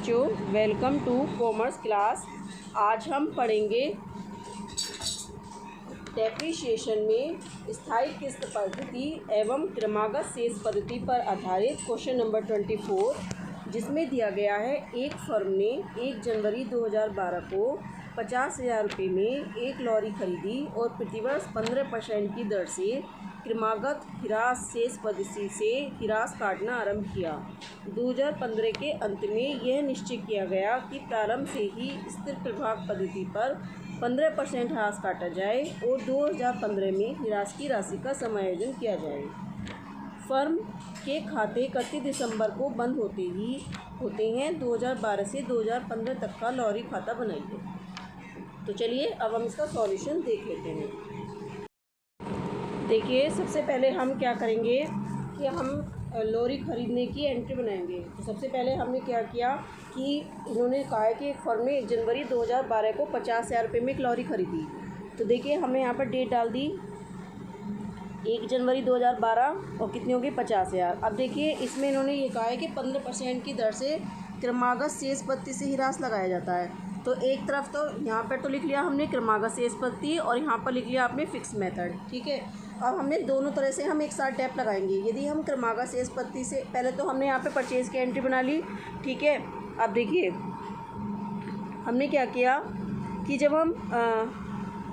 बच्चों, welcome to commerce class. आज हम पढ़ेंगे डेप्रिसिएशन में स्थायी किस्त पद्धति एवं क्रमागत शेष पद्धति पर आधारित क्वेश्चन नंबर 24, जिसमें दिया गया है एक फर्म ने 1 जनवरी 2012 को 50,000 रुपये में एक लॉरी खरीदी और प्रतिवर्ष 15% की दर से क्रमागत हिरास शेष पद्धति से हिरास काटना आरंभ किया। 2015 के अंत में यह निश्चय किया गया कि प्रारंभ से ही स्थिर प्रभाग पद्धति पर 15% हिरास काटा जाए और 2015 में हिरास की राशि का समायोजन किया जाए। फर्म के खाते 31 दिसंबर को बंद होते हैं। 2012 से 2015 तक का लॉरी खाता बनाइए। तो चलिए अब हम इसका सॉल्यूशन देख लेते हैं। देखिए, सबसे पहले हम क्या करेंगे कि हम लॉरी ख़रीदने की एंट्री बनाएंगे। तो सबसे पहले हमने क्या किया कि इन्होंने कहा है कि एक फर्म ने 1 जनवरी 2012 को 50,000 रुपये में एक लॉरी खरीदी। तो देखिए, हमने यहाँ पर डेट डाल दी 1 जनवरी 2012 और कितनी होगी 50,000। अब देखिए, इसमें इन्होंने ये कहा है कि 15% की दर से क्रमागत शेष पद्धति से हिरास लगाया जाता है। तो एक तरफ तो यहाँ पर तो लिख लिया हमने क्रमागत शेष पद्धति और यहाँ पर लिख लिया आपने फिक्स मेथड। ठीक है, अब हमने दोनों तरह से हम एक साथ टैप लगाएंगे। यदि हम क्रमागत शेष पद्धति से पहले तो हमने यहाँ पे परचेज़ की एंट्री बना ली। ठीक है, अब देखिए हमने क्या किया कि जब हम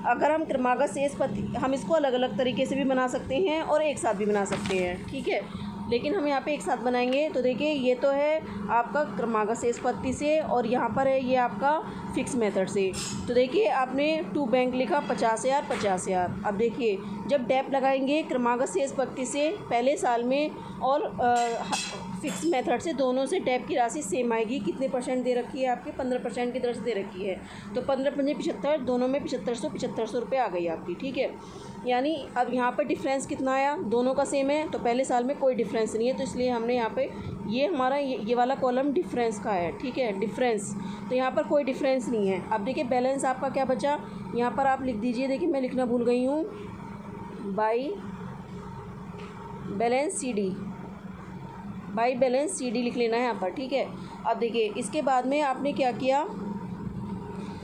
अगर हम क्रमागत शेष पद्धति, हम इसको अलग अलग तरीके से भी बना सकते हैं और एक साथ भी बना सकते हैं। ठीक है, लेकिन हम यहाँ पे एक साथ बनाएंगे। तो देखिए, ये तो है आपका क्रमागत शेष पद्धति से और यहाँ पर है ये आपका फिक्स मेथड से। तो देखिए, आपने टू बैंक लिखा 50,000 50,000। अब देखिए, जब डैप लगाएंगे क्रमागत शेष पद्धति से पहले साल में और फिक्स मेथड से, दोनों से डैप की राशि सेम आएगी। कितने परसेंट दे रखी है आपके? 15% की दर से दे रखी है। तो 15 × 75, दोनों में 7500 रुपये आ गई आपकी। ठीक है, यानी अब यहाँ पर डिफरेंस कितना आया? दोनों का सेम है, तो पहले साल में कोई डिफरेंस नहीं है, तो इसलिए हमने यहाँ पे ये हमारा ये वाला कॉलम डिफरेंस का है। ठीक है, डिफरेंस, तो यहाँ पर कोई डिफरेंस नहीं है। अब देखिए, बैलेंस आपका क्या बचा, यहाँ पर आप लिख दीजिए। देखिए, मैं लिखना भूल गई हूँ, बाई बैलेंस सी डी लिख लेना है यहाँ पर। ठीक है, अब देखिए, इसके बाद में आपने क्या किया,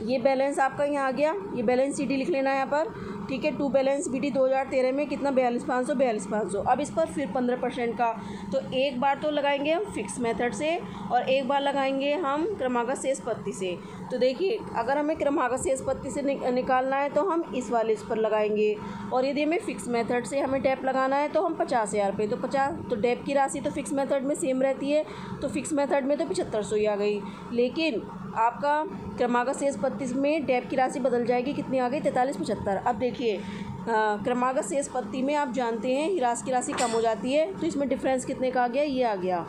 ये बैलेंस आपका यहाँ आ गया, ये बैलेंस सी डी लिख लेना है यहाँ पर। ठीक है, टू बैलेंस बी डी 2013 में कितना 42,500। अब इस पर फिर 15% का, तो एक बार तो लगाएंगे हम फिक्स मेथड से और एक बार लगाएंगे हम क्रमागत शेष पद्धति से। तो देखिए, अगर हमें क्रमागत शेष पद्धति से निकालना है तो हम इस वाले इस पर लगाएंगे, और यदि हमें फिक्स मेथड से हमें डैप लगाना है तो हम 50,000 रुपये। तो 50, तो डैप की राशि तो फिक्स मेथड में सेम रहती है, तो फिक्स मेथड में तो 7500 ही आ गई। लेकिन आपका क्रमागत शेष पद्धति में डैप की राशि बदल जाएगी, कितनी आ गई? 4375। अब देखिए, क्रमागत शेष पद्धति में आप जानते हैं हिरास की राशि कम हो जाती है, तो इसमें डिफरेंस कितने का आ गया? ये आ गया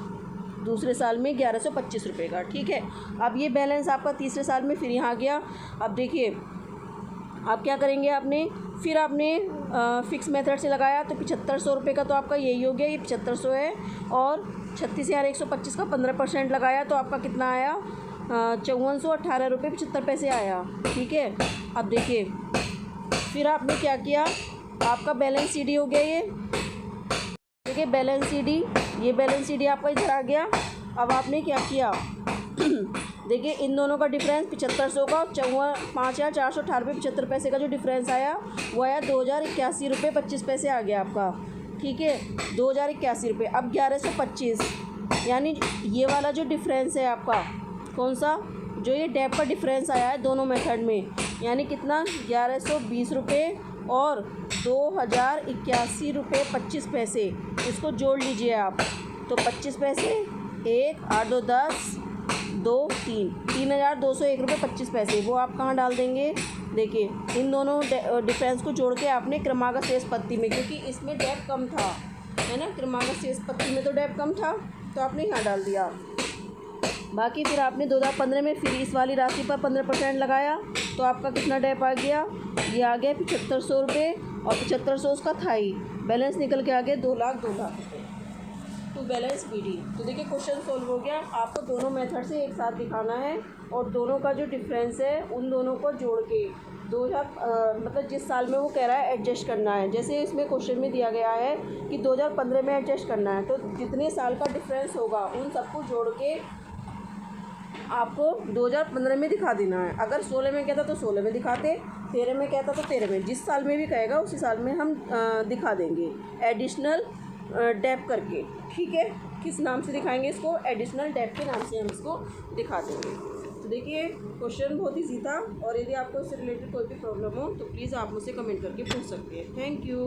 दूसरे साल में 1125 रुपये का। ठीक है, अब ये बैलेंस आपका तीसरे साल में फिर यहाँ आ गया। अब देखिए, आप क्या करेंगे, आपने फिर आपने फिक्स मेथड से लगाया तो 7500 रुपये का तो आपका यही हो गया, ये 7500 है, और 36,125 का 15% लगाया तो आपका कितना आया? 5418 रुपये 75 पैसे आया। ठीक है, अब देखिए, फिर आपने क्या किया, आपका बैलेंस सी डी हो गया। ये देखिए, बैलेंस सी डी, ये बैलेंस सी डी आपका इधर आ गया। अब आपने क्या किया देखिए, इन दोनों का डिफरेंस 7500 का 5,418 रुपये 75 पैसे का जो डिफरेंस आया वो आया 2,081 रुपये 25 पैसे आ गया आपका। ठीक है, 2,081 रुपये। अब 1125, यानी ये वाला जो डिफरेंस है आपका, कौन सा, जो ये डैप का डिफरेंस आया है दोनों मेथड में, यानी कितना? 1120 रुपये और 2,081 रुपये 25 पैसे, इसको जोड़ लीजिए आप। तो 25 पैसे, 1 8 2 10 2 3 3,201 रुपये 25 पैसे, वो आप कहाँ डाल देंगे? देखिए, इन दोनों डिफरेंस को जोड़ के आपने क्रमागत शेष पद्धति में, क्योंकि इसमें डैप कम था, है ना, क्रमागत शेष पद्धति में तो डैप कम था, तो आपने यहाँ डाल दिया। बाकी फिर आपने 2015 में फिर इस वाली राशि पर 15% लगाया, तो आपका कितना डैप आ गया? ये आ गया 7500 रुपये, और 7500 उसका था ही, बैलेंस निकल के आ गया 2 लाख रुपये टू बैलेंस बी डी। तो देखिए, क्वेश्चन सोल्व हो गया। आपको दोनों मेथड से एक साथ दिखाना है और दोनों का जो डिफरेंस है उन दोनों को जोड़ के 2000 मतलब जिस साल में वो कह रहा है एडजस्ट करना है। जैसे इसमें क्वेश्चन में दिया गया है कि 2015 में एडजस्ट करना है, तो जितने साल का डिफरेंस होगा उन सबको जोड़ के आपको 2015 में दिखा देना है। अगर 16 में कहता तो 16 में दिखाते, 13 में कहता तो 13 में, जिस साल में भी कहेगा उसी साल में हम दिखा देंगे एडिशनल डेप करके। ठीक है, किस नाम से दिखाएंगे इसको? एडिशनल डेप के नाम से हम इसको दिखा देंगे। तो देखिए क्वेश्चन बहुत ईजी था, और यदि आपको इससे रिलेटेड कोई भी प्रॉब्लम हो तो प्लीज़ आप मुझसे कमेंट करके पूछ सकते हैं। Thank you.